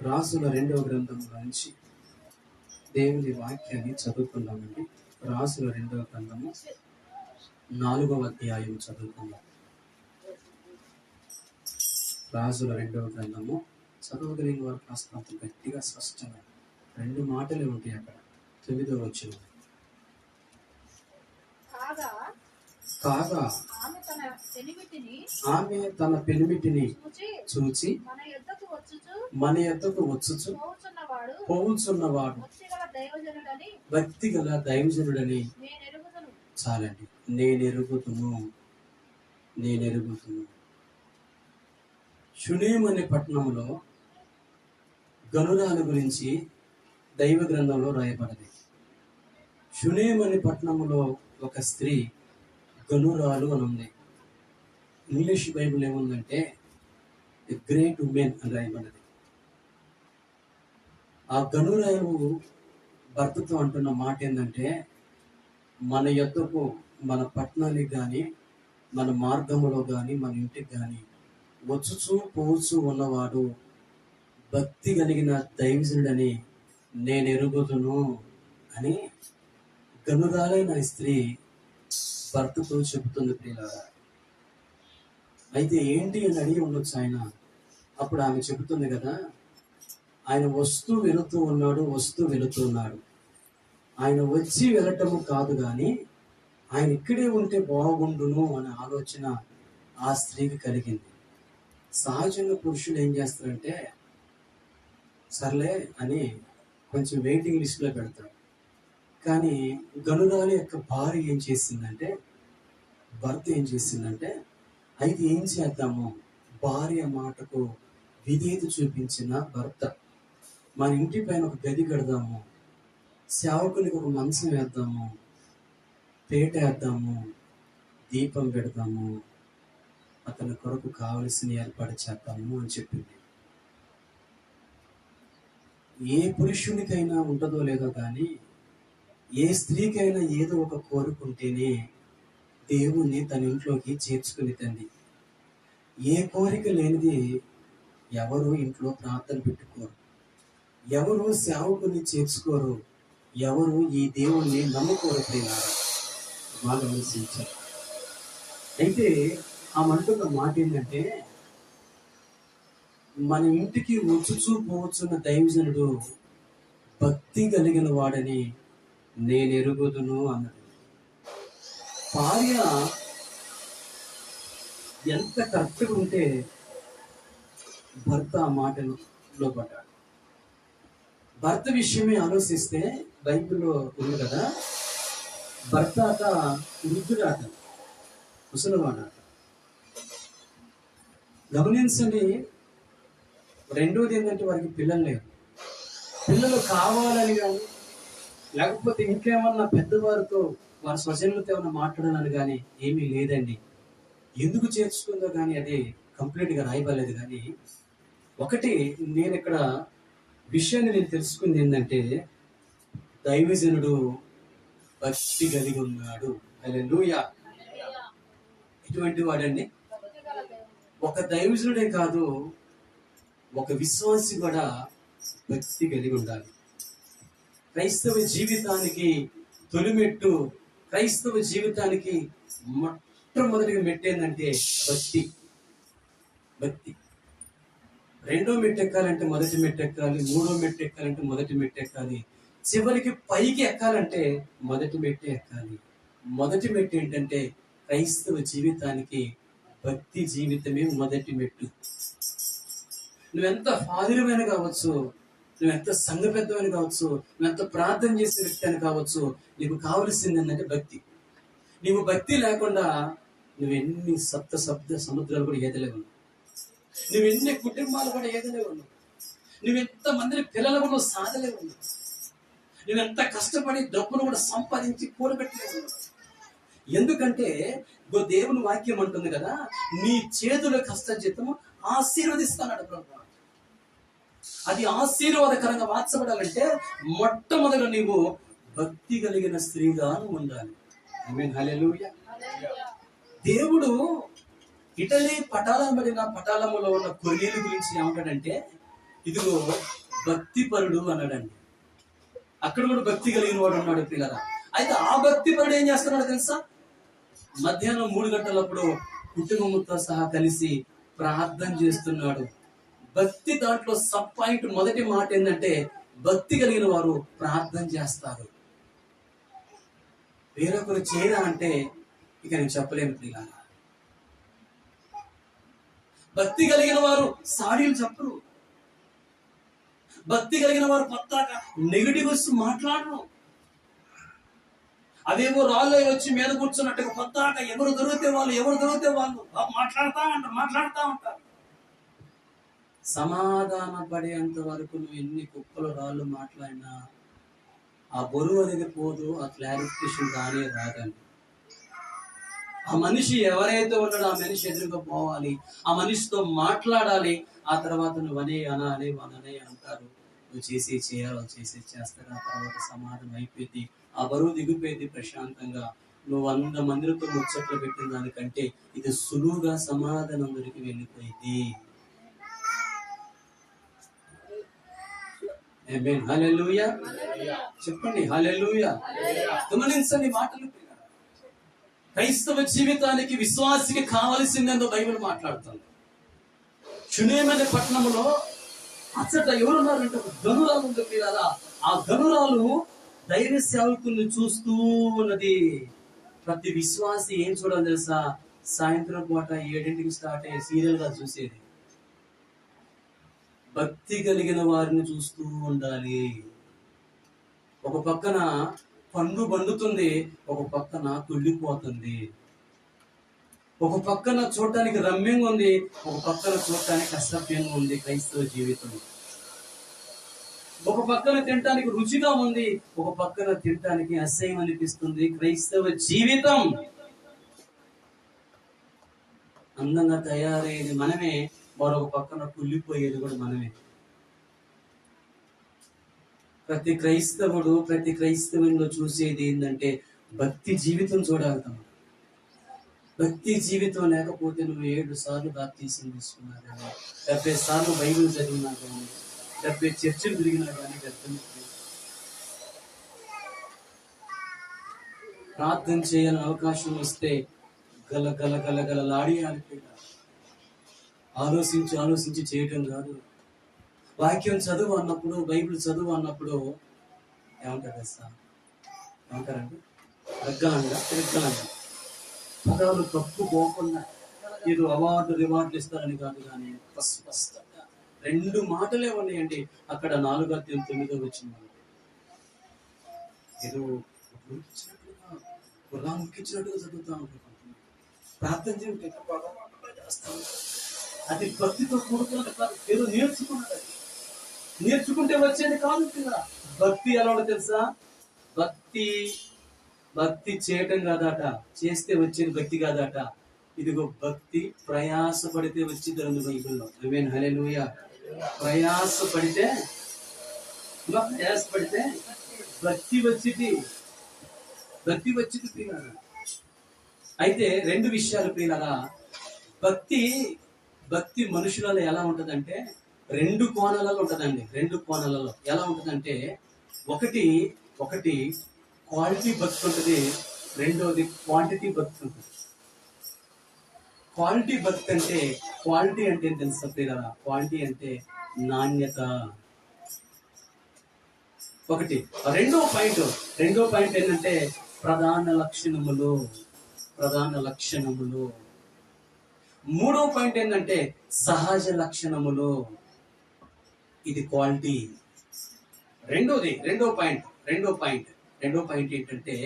రాసుల 2వ గ్రంథంలో నుంచి దేవుని వాక్యాన్ని చదువుకుందామండి. రాసుల 2వ గ్రంథము 4వ అధ్యాయం చదువుకుందాం. రాసుల 2వ గ్రంథము చదవగలిగిన వారు కాస్త గట్టిగా స్పష్టంగా 2 మాటలే ఉంటాయి అక్కడ. 9వ వచనం. కాగా ఆమె తన పెనిమిటిని చూచి మన యొద్దకు వచ్చుచు పోవుచున్నవాడు భక్తి గల దైవజనుడని చాలండి. నేనెరుగుతును. షునేమ్ అనే పట్టణంలో గనురాల గురించి దైవ గ్రంథంలో రాయబడింది. షునేమ్ అనే పట్టణంలో ఒక స్త్రీ గనురాలు అని ఉంది. ఇంగ్లీష్ బైబిల్ ఏముందంటే ది గ్రేట్ ఉమెన్ అని రాయబడింది. ఆ గనురాలు భర్తతో అంటున్న మాట ఏంటంటే, మన యొద్దకు మన పట్టణానికి కానీ మన మార్గంలో కానీ మన ఇంటికి కానీ వచ్చుచూ పోచు ఉన్నవాడు భక్తి కలిగిన దైవజనుడని నేను ఎరుగుదును అని గనురాలైన స్త్రీ భర్తతో చెబుతుంది. ప్రియులారా, అయితే ఏంటి అని అడిగి ఉండొచ్చు ఆయన. అప్పుడు ఆమె చెబుతుంది కదా, ఆయన వస్తూ వెళుతున్నాడు. ఆయన వచ్చి వెళ్ళటము కాదు కానీ ఆయన ఇక్కడే ఉంటే బాగుండును అనే ఆలోచన ఆ స్త్రీకి కలిగింది. సహజంగా పురుషులు ఏం చేస్తారంటే, సర్లే అని కొంచెం వెయిటింగ్ లిస్ట్లో పెడతారు. కానీ గనురాలి యొక్క భార్య ఏం చేసిందంటే, భర్త ఏం చేసిందంటే, అయితే ఏం చేద్దాము, భార్య మాటకు విధేయత చూపించిన భర్త, మన ఇంటి పైన ఒక గది కడదాము, సేవకునికి ఒక మంచం వేద్దాము, పేట వేద్దాము, దీపం పెడదాము, అతని కొరకు కావలసిన ఏర్పాటు చేద్దాము అని చెప్పింది. ఏ పురుషునికైనా ఉంటుందో లేదో కానీ ఏ స్త్రీకైనా ఏదో ఒక కోరుకుంటేనే దేవుణ్ణి తన ఇంట్లోకి చేర్చుకుని తండ్రి. ఏ కోరిక లేనిది ఎవరు ఇంట్లో ప్రార్థన పెట్టుకోరు, ఎవరు సేవకుని చేర్చుకోరు, ఎవరు ఈ దేవుణ్ణి నమ్ముకోరు. బాగా ఆలోచించారు. అయితే ఆ అంటున్న మాట ఏంటంటే, మన ఇంటికి వచ్చుచూ పోవచ్చున్న దైవజనుడు భక్తి కలిగిన వాడని నేను ఎరుగుదును అన్నది. భార్య ఎంత కరెక్ట్గా ఉంటే భర్త ఆ మాటలో పడ్డాడు. భర్త విషయమే ఆలోచిస్తే బైబిల్లో ఉంది కదా, భర్త అట వృద్ధుడాట, ముసలివాడాట. గమనించండి. రెండోది ఏంటంటే, వారికి పిల్లలు లేరు. పిల్లలు కావాలని కానీ లేకపోతే ఇంకేమన్నా పెద్దవారితో వారి స్వజనులతో ఏమన్నా మాట్లాడాలని కానీ ఏమీ లేదండి. ఎందుకు చేర్చుకుందో కానీ అది కంప్లీట్గా రాయబడలేదు. కానీ ఒకటి నేను ఇక్కడ విషయాన్ని నేను తెలుసుకుంది ఏంటంటే, దైవజనుడు భక్తి కలిగి ఉన్నాడు. హల్లెలూయా. ఇటువంటి వాడండి. ఒక దైవజనుడే కాదు, ఒక విశ్వాసి కూడా భక్తి కలిగి ఉండాలి. క్రైస్తవ జీవితానికి తొలిమెట్టు, క్రైస్తవ జీవితానికి మొట్టమొదటిగా మెట్టేందంటే భక్తి. రెండో మెట్టు ఎక్కాలంటే మొదటి మెట్టు ఎక్కాలి, మూడో మెట్టు ఎక్కాలంటే మొదటి మెట్టు ఎక్కాలి, చివరికి పైకి ఎక్కాలంటే మొదటి మెట్టు ఎక్కాలి. మొదటి మెట్టు ఏంటంటే, క్రైస్తవ జీవితానికి భక్తి జీవితమే మొదటి మెట్టు. నువ్వెంత ఫాదిరమైన కావచ్చు, నువ్వెంత సంఘ పెద్దవని కావచ్చు, నువ్వెంత ప్రార్థన చేసే వ్యక్తి అని కావచ్చు, నీకు కావలసింది ఏంటంటే భక్తి. నీవు భక్తి లేకుండా నువ్వెన్ని శబ్ద సముద్రాలు కూడా ఈదలేవు, నువ్వెన్ని కుటుంబాలు కూడా ఈదలేవు, నువ్వెంత మందిని పిల్లలు కూడా సాధలేవు, నువ్వెంత కష్టపడి డబ్బును కూడా సంపాదించి కూడబెట్టలేవు. ఎందుకంటే దేవుని వాక్యం అంటుంది కదా, నీ చేతుల కష్టజితము ఆశీర్వదిస్తాడు ప్రభు. అది ఆశీర్వాదకరంగా మార్చబడాలంటే మొట్టమొదట నీవు భక్తి కలిగిన స్త్రీగా ఉండాలి. ఆమేన్. హల్లెలూయా. దేవుడు ఇటలీ పటాలములో ఉన్న కొర్నేలు గురించి ఏమంటాడంటే, ఇదిగో భక్తిపరుడు అన్నాడండి. అక్కడ కూడా భక్తి కలిగిన వాడు ఉన్నాడు పిల్లరా. అయితే ఆ భక్తిపరుడు ఏం చేస్తున్నాడు తెలుసా? మధ్యాహ్నం 3 గంటలప్పుడు కుటుంబంతో సహా కలిసి ప్రార్థన చేస్తున్నాడు. భక్తి దాంట్లో సబ్ పాయింట్ మొదటి మాట ఏంటంటే, భక్తి కలిగిన వారు ప్రార్థన చేస్తారు. వేరొకరు చేయరా అంటే ఇక నేను చెప్పలేను పిల్లరా. భక్తి కలిగిన వారు సాడీలు చెప్పరు. భక్తి కలిగిన వారు కొత్తగా నెగిటివ్స్ మాట్లాడరు. అదేమో రాళ్ళు వచ్చి మీద కూర్చున్నట్టుగా కొత్తగా ఎవరు దొరికితే వాళ్ళు మాట్లాడుతూ ఉంటారు. సమాధాన పడేంత వరకు నువ్వు ఎన్ని కుప్పలు రాళ్ళు మాట్లాడినా ఆ బరువు అనేది పోదు, ఆ క్లారిఫికేషన్ రాదండి. ఆ మనిషి ఎవరైతే ఉన్నాడో ఆ మనిషి ఎదురుగా పోవాలి, ఆ మనిషితో మాట్లాడాలి. ఆ తర్వాత నువ్వు అనాలి అంటారు. నువ్వు చేస్తారు. ఆ తర్వాత సమాధానం అయిపోయింది, ఆ బరువు దిగిపోయింది. ప్రశాంతంగా నువ్వు 100 మందితో ముచ్చట్లు పెట్టిన దానికంటే ఇది సులువుగా సమాధానం దొరికి వెళ్ళిపోయింది. హల్లెలూయా చెప్పండి. హల్లెలూయా. గమనించండి మాటలు. క్రైస్తవ జీవితానికి విశ్వాసికి కావలసిందేందో బైబిల్ మాట్లాడుతుంది. షునేమ్ అనే పట్టణంలో అచ్చట ఎవరున్నారంటే గనురాలు ఉంది పిల్లరా. ఆ గనురాలు ధైర్య సేవకుల్ని చూస్తూ ఉన్నది. ప్రతి విశ్వాసి ఏం చూడాలి తెలుసా? సాయంత్రం పూట 7ంటికి స్టార్ట్ అయ్యే సీరియల్ గా చూసేది. భక్తి కలిగిన వారిని చూస్తూ ఉండాలి. ఒక పక్కన పండు బండుతుంది, ఒక పక్కన కుళ్ళిపోతుంది. ఒక పక్కన చూడటానికి రమ్యంగా ఉంది, ఒక పక్కన చూడటానికి అసభ్యంగా ఉంది. క్రైస్తవ జీవితం ఒక పక్కన తినటానికి రుచిగా ఉంది, ఒక పక్కన తినటానికి అసహ్యం అనిపిస్తుంది. క్రైస్తవ జీవితం అందంగా తయారయ్యేది మనమే, మరొక పక్కన కుళ్ళిపోయేది కూడా మనమే. ప్రతి క్రైస్తవంలో చూసేది ఏంటంటే భక్తి జీవితం చూడగలుగుతాం. భక్తి జీవితం లేకపోతే నువ్వు 7 సార్లు బాప్తీసం తీసుకున్నా కానీ, 70 సార్లు బైబిల్ చదివినా కానీ, 70 చర్చలు తిరిగినా కానీ వ్యర్థం. ప్రార్థన చేయాలని అవకాశం వస్తే గలలాడి ఆలోచించి చేయటం కాదు. వాక్యం చదువు అన్నప్పుడు, బైబిల్ చదువు అన్నప్పుడు ఏమంటారు సార్? ఏమంటారండి? తిరగ్గాలంగా పదాలు తప్పు పోకుండా ఏదో రివార్డులు ఇస్తారని కాదు, కానీ స్పష్టంగా 2 మాటలే ఉన్నాయండి. అక్కడ 4:9 వచ్చింది. ఏదో గుర్రాముక్కిచ్చినట్టుగా చదువుతా ఉంటాం. ప్రార్థన చేస్తాం. అది భక్తితో కూడుకున్నది కాదు, ఏదో నేర్చుకున్నది. నేర్చుకుంటే వచ్చేది కాదు కదా. భక్తి ఎలా ఉందో తెలుసా? భక్తి చేయటం కాదట, చేస్తే వచ్చేది భక్తి కాదట. ఇదిగో భక్తి ప్రయాసపడితే వచ్చింది అందు బైబిల్లో. ఆమేన్. హల్లెలూయా. ప్రయాసపడితే భక్తి వచ్చింది ప్రియులారా. అయితే 2 విషయాలు ప్రియులారా. భక్తి మనుషులలో ఎలా ఉంటదంటే 2 కోణాలలో ఉంటదండి. 2 కోణాలలో ఎలా ఉంటదంటే, ఒకటి క్వాలిటీ భక్తి ఉంటుంది, రెండోది క్వాంటిటీ భక్తి ఉంటుంది. క్వాలిటీ అంటే ఏం తెలుసా ప్రియులారా? క్వాలిటీ అంటే నాణ్యత. ఒకటి. రెండో పాయింట్ ఏంటంటే ప్రధాన లక్షణములు. మూడో పాయింట్ ఏంటంటే సహజ లక్షణములు. ఇది క్వాలిటీ. రెండో పాయింట్ ఏంటంటే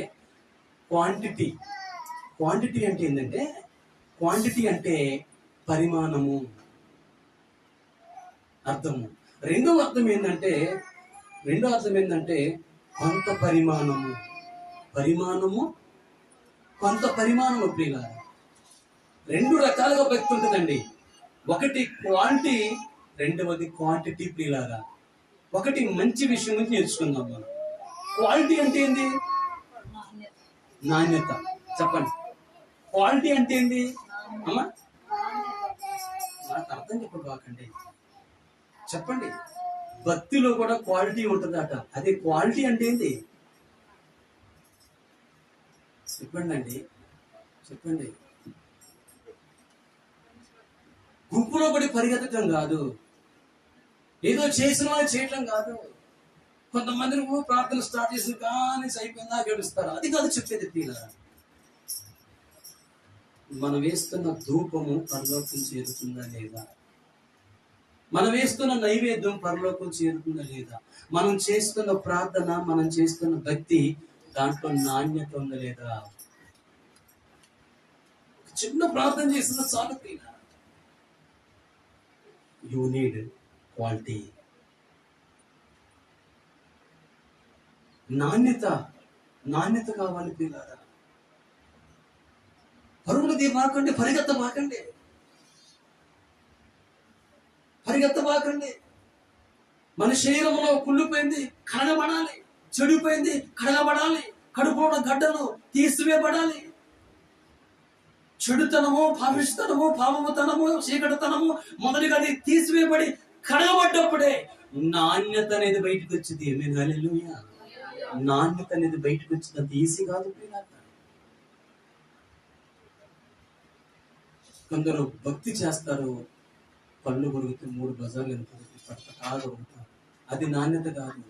క్వాంటిటీ. క్వాంటిటీ అంటే పరిమాణము, అర్థము. రెండో అర్థం ఏంటంటే కొంత పరిమాణము. కొంత పరిమాణము ప్రియులారా. 2 రకాలుగా భక్తి ఉంటుందండి. ఒకటి క్వాలిటీ, రెండవది క్వాంటిటీ ప్రియులారా. ఒకటి మంచి విషయం గురించి నేర్చుకుందాం మనం. క్వాలిటీ అంటే ఏంది? నాణ్యత. చెప్పండి. క్వాలిటీ అంటే ఏంది అమ్మా? అర్థం చెప్పబాకండి. చెప్పండి, భక్తిలో కూడా క్వాలిటీ ఉంటుందట. అదే క్వాలిటీ అంటే ఏంటి చెప్పండి అండి, చెప్పండి. గుంపులో పడి పరిగెత్తడం కాదు, ఏదో చేసిన వాళ్ళు చేయటం కాదు. కొంతమందిని ప్రార్థన స్టార్ట్ చేసిన కానీ అయిపోయిందా గడుస్తారు, అది కాదు చెప్పేది. తీరా మనం వేస్తున్న ధూపము పరలోకం చేరుతుందా లేదా, మనం వేస్తున్న నైవేద్యం పరలోకం చేరుతుందా లేదా, మనం చేస్తున్న ప్రార్థన, మనం చేస్తున్న భక్తి దాంట్లో నాణ్యత ఉందా లేదా. చిన్న ప్రార్థన చేసిన చాలు తీరా. యూ నీడ్ క్వాలిటీ, నాణ్యత కావాలి పిల్లారా. పరుగులు తీమాకండి, పరిగెత్తబాకండి. మన శరీరంలో కుళ్ళిపోయింది కడగబడాలి, చెడిపోయింది కడగబడాలి, కడుపులో గడ్డలు తీసివేయబడాలి. చెడుతనము, పాపిష్టతనము, పాపముతనము, చీకటితనము మొదటిగా తీసివేయబడి కడగబడ్డప్పుడే నాణ్యత అనేది బయటకు వచ్చింది. హల్లెలూయా. నాణ్యత అనేది బయటకు వచ్చింది, అంత ఈజీ కాదు. కొందరు భక్తి చేస్తారు, పళ్ళు కొరిగితే 3 బజార్లు పట్టటారు, అది నాణ్యత కాదు.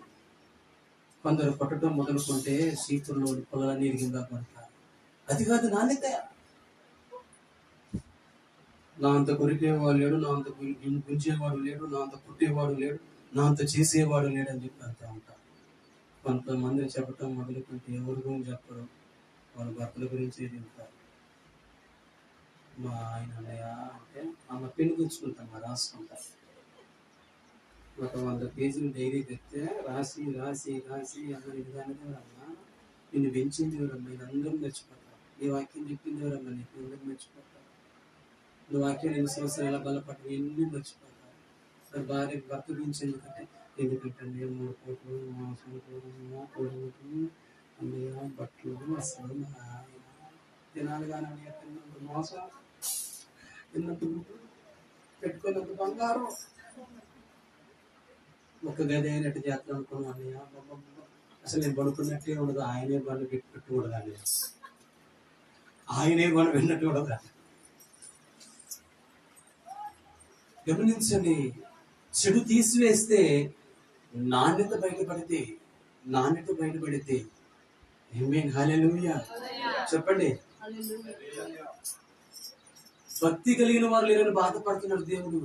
కొందరు కొట్టడం మొదలుకుంటే సీపుల్లో పొలాన్ని ఇరిగిందా పడతారు, అది కాదు నాణ్యత. నా అంత కొరికేవాడు లేడు, నా అంత గుంజేవాడు లేడు, నా అంత కుట్టేవాడు లేడు, నా అంత చేసేవాడు లేడు అని చెప్పి అంటూ ఉంటారు. కొంతమంది చెప్పటం మొదలుకుంటే ఎవరి గురించి చెప్పరు, వాళ్ళ భర్తల గురించి చెప్తారు. మా ఆయన అన్నయ్య అంటే ఆమె పెన్ను గుంచుకుంటాం, రాసుకుంటారు. ఒక 100 పేజీలు డైరీ తెస్తే రాసి రాసి రాసి అందరు ఇదిగానే నిన్ను పెంచింది ఎవరమ్మా, నేను అందరూ మర్చిపోతాను. నీ వాక్యం చెప్పింది ఎవరమ్మా, నీకు అందరూ మర్చిపోతాను. నువ్వు వాక్యం 2 సంవత్సరాలు ఎలా బలపడ్డావు, ఎన్ని మర్చిపోతావు. మరి భార్య భర్త గురించి ఎందుకంటే 3 కోట్లు మాంసం కొడుకు అన్నయ్య బట్టలు అసలు తినాలి కానీ తిన్నంత మోసం, తిన్నంత పెట్టుకున్నంత బంగారం, ఒక గది అయినట్టు చేస్తాను అనుకున్నాను అన్నయ్య. అసలు నేను పడుకున్నట్టే ఉండదు, ఆయనే బండ్లు పెట్టుకుంటూ ఉండదు, ఆయనే బండ్లు విన్నట్టు ఉండదు. గమనించండి, చెడు తీసివేస్తే నాణ్యత బయటపడితే ఆమేన్. హల్లెలూయా. చెప్పండి. భక్తి కలిగిన వారు లేరని బాధపడుతున్నాడు దేవుడు.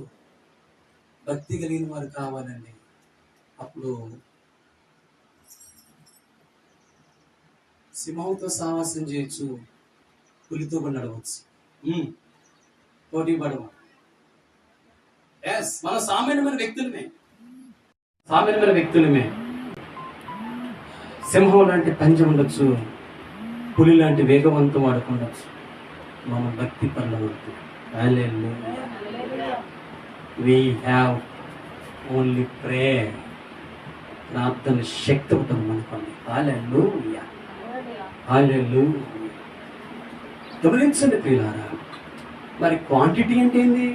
భక్తి కలిగిన వారు కావాలండి. అప్పుడు సింహంతో సావాసం చేయొచ్చు, పులితో కూడా నడవచ్చు, పోటీ పడవ. మన సామాన్యమైన వ్యక్తులమే. సింహం లాంటి పంజం ఉండొచ్చు, పులి లాంటి వేగవంతం వాడుకుండొచ్చు, మన భక్తి పరలోకం. We have only prayer. ప్రార్థన శక్తి ఉంటుంది మనకోండి. హల్లెలూయా. గమనించండి ప్రియులారా, మరి క్వాంటిటీ అంటే ఏంది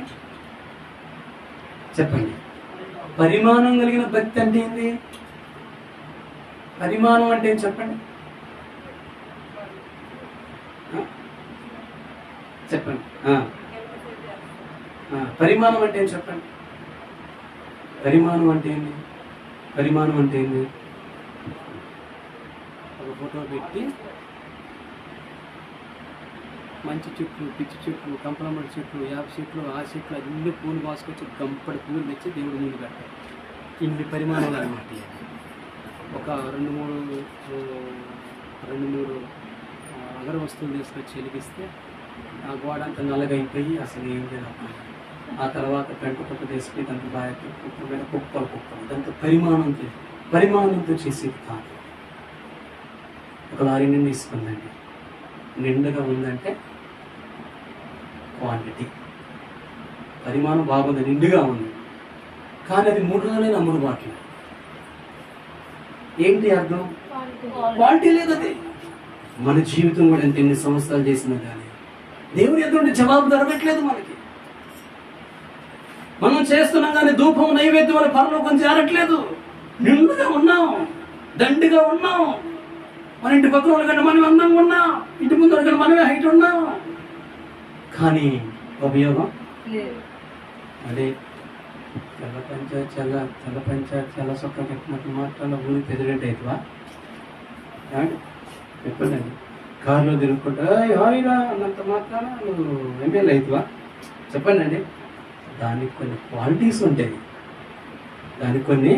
చెప్పండి. పరిమాణం కలిగిన భక్తి అంటే ఏంది? పరిమాణం అంటే ఏం చెప్పండి, చెప్పండి. పరిమాణం అంటే ఏం చెప్పండి. పరిమాణం అంటే ఏంది? ఒక ఫోటో పెట్టి మంచి చెట్లు, పిచ్చి చెట్లు, కంపలమడి చెట్లు, 50 చెట్లు, ఆ చెట్లు అన్ని పూలు బాసుకొచ్చి గంపడి పూలు తెచ్చి దేవుడు ముందు పెట్టారు. ఇన్ని పరిమాణాలు అన్నమాట. ఒక 2-3 అగర వస్తువులు తీసుకొచ్చి వెలిగిస్తే ఆ గోడ అంతా నల్లగైపోయి అసలు ఏం లేదు. ఆ తర్వాత పెంట కుక్క తీసుకుని దానికి బాగా కుక్క మీద కుక్కలు దాంతో పరిమాణంతో చేసేది కాదు. ఒక లారీ నిండి తీసుకుందండి, నిండుగా ఉందంటే క్వాంటిటీ, పరిమాణం బాగుంది, నిండుగా ఉంది, కానీ అది 3 రోజులైనా అమ్ముడు బాటలు. ఏంటి అర్థం? క్వాలిటీ లేదు. అది మన జీవితం కూడా ఎంత ఎన్ని సంవత్సరాలు చేసినా కానీ దేవుని ఎదురు జవాబు దొరకట్లేదు మనకి. మనం చేస్తున్నాం కానీ ధూపం నైవేద్యం అని పరలోకం చేరట్లేదు. నిండుగా ఉన్నాం, దండిగా ఉన్నాం. మన ఇంటి పక్కన వాళ్ళ కంటే మనం అందంగా ఉన్నాం, ఇంటి ముందు వాళ్ళ కంటే మనమే హైట్ ఉన్నాం, కానీ ఉపయోగం అదే తెల్ల పంచాయత్ చాలా సొక్క పెట్టినట్టు మాట్లాడాల ఊరికి ప్రెసిడెంట్ అవుతావా? చెప్పండి. కారులో తిరుగుకుంటా హాయిగా అన్నంత మాత్రాన నువ్వు ఎమ్మెల్యే అవుతావా? చెప్పండి అండి. దానికి కొన్ని క్వాలిటీస్ ఉంటాయి, దానికి కొన్ని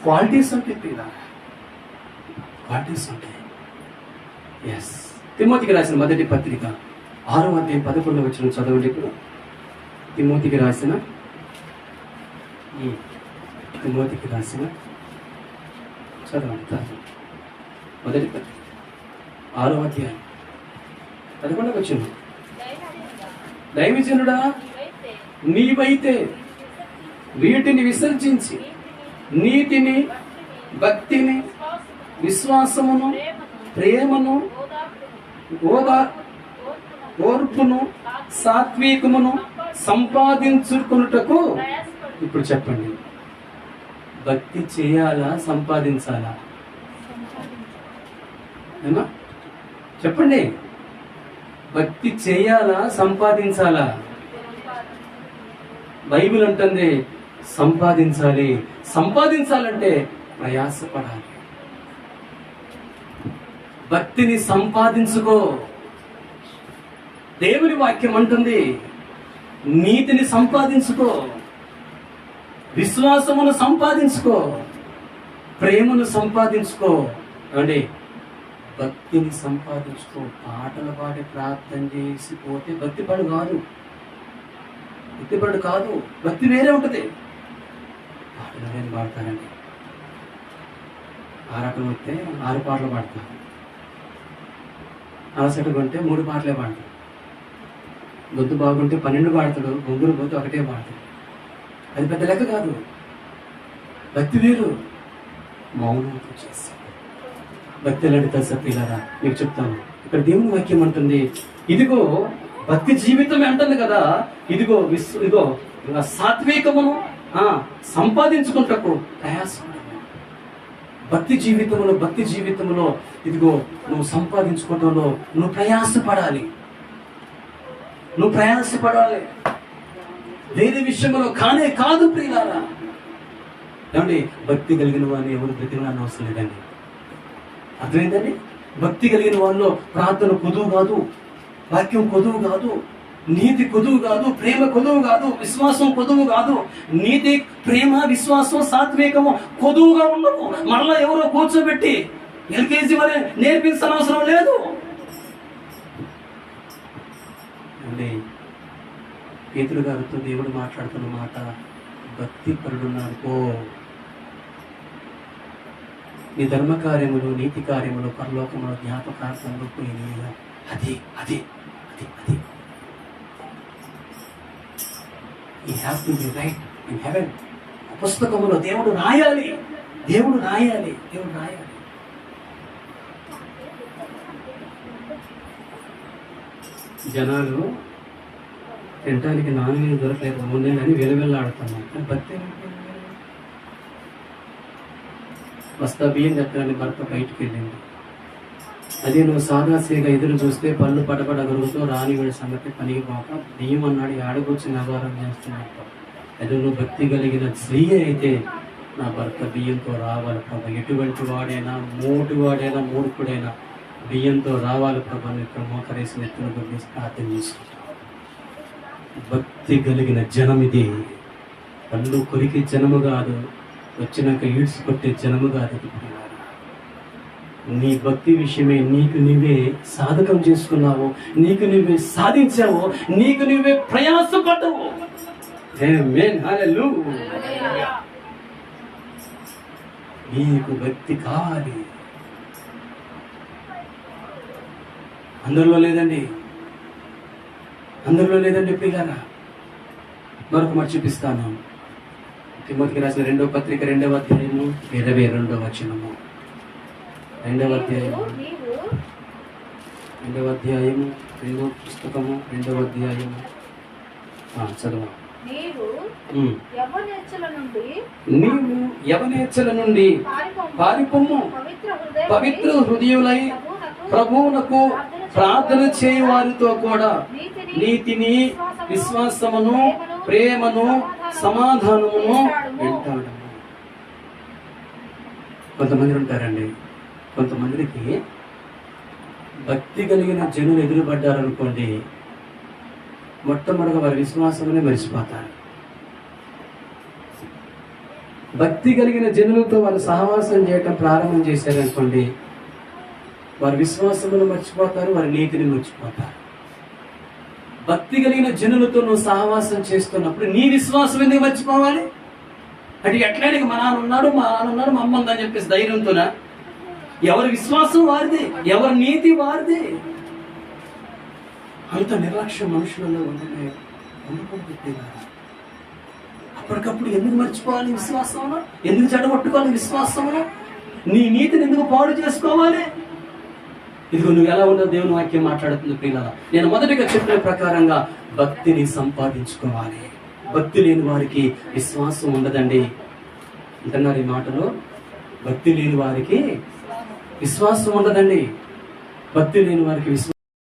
క్వాలిటీస్ ఉంటాయి, క్వాలిటీస్ ఉంటాయి. ఎస్. తిమోతికి రాసిన మొదటి పత్రిక 6వ అధ్యాయం 11వ వచనం చదవండి. ఇప్పుడు తిమోతికి రాసిన చదవండి. మొదటి పత్రిక 6వ అధ్యాయం 11వ వచనం. దైవజనుడా, నీవైతే వీటిని విసర్జించి నీతిని, భక్తిని, విశ్వాసమును, ప్రేమను, ఓర్పును, సాత్వికమును సంపాదించుకున్నటకు. ఇప్పుడు చెప్పండి, భక్తి చేయాలా సంపాదించాలా? ఏమా చెప్పండి, భక్తి చేయాలా సంపాదించాలా? బైబిల్ అంటుంది సంపాదించాలి. సంపాదించాలంటే ప్రయాసపడాలి. భక్తిని సంపాదించుకో. దేవుని వాక్యం అంటుంది నీతిని సంపాదించుకో, విశ్వాసమును సంపాదించుకో, ప్రేమను సంపాదించుకో. అంటే భక్తిని సంపాదించుకో. పాటలు పాడి ప్రార్థన చేసిపోతే భక్తిపడు కాదు, భక్తి వేరే ఉంటుంది. పాటలు నేను పాడతానండి, 6 రకం వస్తే 6 పాటలు పాడతాను, అలసట కొంటే 3 పాటలే పాడతాడు, గొంతు బాగుంటే 12 పాడతాడు, గొంగురు పోతే 1 పాడతాడు. అది పెద్ద లెక్క కాదు. భక్తి వేరు, మౌనంతో చేస్తాడు. భక్తి లాంటి తల్సపిల్లారా మీకు చెప్తాను. ఇక్కడ దేవుని వాక్యం అంటుంది, ఇదిగో భక్తి జీవితం అంటుంది కదా, ఇదిగో సాత్వికమును సంపాదించుకుంటకు ప్రయాసపడు. భక్తి జీవితంలో ఇదిగో నువ్వు సంపాదించుకోవడంలో నువ్వు ప్రయాసపడాలి. వేరే విషయంలో కానే కాదు ప్రియులారా. ఏమండి, భక్తి కలిగిన వారిని ఎవరు బ్రతిమలాడని అవసరం లేదండి. అర్థమైందండి? భక్తి కలిగిన వాళ్ళు ప్రార్థన కొదువు కాదు, వాక్యం కొదువు కాదు, నీతి కొదువు కాదు, ప్రేమ కొదువు కాదు, విశ్వాసం కొదువు కాదు. నీతి, ప్రేమ, విశ్వాసం, సాత్వికము కొదువుగా ఉండవు. మరలా ఎవరో కూర్చోబెట్టి ఎల్కేజీ వరే నేర్పించాల్సిన అవసరం లేదు. అంటే పేతురు గారితో దేవుడు మాట్లాడుతున్న మాట, భక్తి పరుడున్నాడుకో, నీ ధర్మ కార్యములు, నీతి కార్యములు పరలోకములు జ్ఞాపకార్థంలో పోయినాయి. అది You have to be right in heaven. పుస్తకములో దేవుడు రాయాలి. జనాలు తినడానికి నాన్న దొరకలేదు, ముందేనని వెలువెల్లాడుతున్నాం. కానీ భక్తి బస్తా బియ్యం కట్టడానికి భర్త బయటికి వెళ్ళింది. అదే నువ్వు సాదాసీగా ఎదురు చూస్తే పళ్ళు పటపట గొరుగుతూ రాని వీడి సంగతి పనికి పోక బియ్యం అన్నాడు ఆడగొచ్చి నగారం చేస్తున్నట్టు. అది నువ్వు భక్తి కలిగిన స్త్రీ అయితే నా భర్త బియ్యంతో రావాలి ప్రభా, ఎటువంటి వాడైనా మూర్ఖుడైనా బియ్యంతో రావాలి ప్రభా, ఇక్కడ మోకరేసి నెత్తున గురించి ప్రార్థన చేసుకుంటాం. భక్తి కలిగిన జనం ఇది. పళ్ళు కొరికి జనము కాదు, వచ్చినాక ఈడ్చి కొట్టే జనము కాదు. నీ భక్తి విషయమే నీకు నువ్వే సాధకం చేసుకున్నావు, నీకు నువ్వే సాధించావు, నీకు నువ్వే ప్రయాసపడ్డావు. నీకు భక్తి కావాలి. అందరిలో లేదండి పిల్లరా. మరొక మాట చూపిస్తాను. తిమోతికి రాసిన 2వ పత్రిక 2వ అధ్యాయము 22వ వచనము. 2వ అధ్యాయము 2వ పుస్తకము 2వ అధ్యాయము చదువు. నీవు ఉమ్. యవ్వనేచ్ఛల నుండి నీవు యవనేచ్ఛల నుండి పారిపొమ్ము, పవిత్ర హృదయులై ప్రభువునకు ప్రార్థన చేయు వారితో కూడా నీతిని, విశ్వాసమును, ప్రేమను, సమాధానమును వెంటాడము. కొంతమంది ఉంటారండి, కొంతమందికి భక్తి కలిగిన జనులు ఎదురుపడ్డారనుకోండి, మొట్టమొదటిగా వారి విశ్వాసమునే మర్చిపోతారు. భక్తి కలిగిన జనులతో వారు సహవాసం చేయటం ప్రారంభం చేశారనుకోండి, వారి విశ్వాసమును మర్చిపోతారు, వారి నీతిని మర్చిపోతారు. భక్తి కలిగిన జనులతో నువ్వు సహవాసం చేస్తున్నప్పుడు నీ విశ్వాసం ఎందుకు మర్చిపోవాలి? అంటే ఎట్లయినా మా నాన్న ఉన్నాడు, మా అమ్మ ఉందని చెప్పేసి ధైర్యంతోనా? ఎవరి విశ్వాసం వారిది, ఎవరి నీతి వారిది. అంత నిర్లక్ష్యం మనుషులలో ఉండకూడదు. అప్పటికప్పుడు ఎందుకు మర్చిపోవాలి విశ్వాసమును? ఎందుకు చెడగొట్టుకోవాలి విశ్వాసమును? నీ నీతిని ఎందుకు పాడు చేసుకోవాలి? ఇదిగో నువ్వు ఎలా ఉండవు దేవుని వాక్యం మాట్లాడుతుంది ప్రియులారా. నేను మొదటిగా చెప్పిన ప్రకారంగా భక్తిని సంపాదించుకోవాలి. భక్తి లేని వారికి విశ్వాసం ఉండదండి. అంటున్నారు ఈ మాటలో, భక్తి లేని వారికి విశ్వాసం ఉండదండి. భక్తి లేని వారికి విశ్వాసం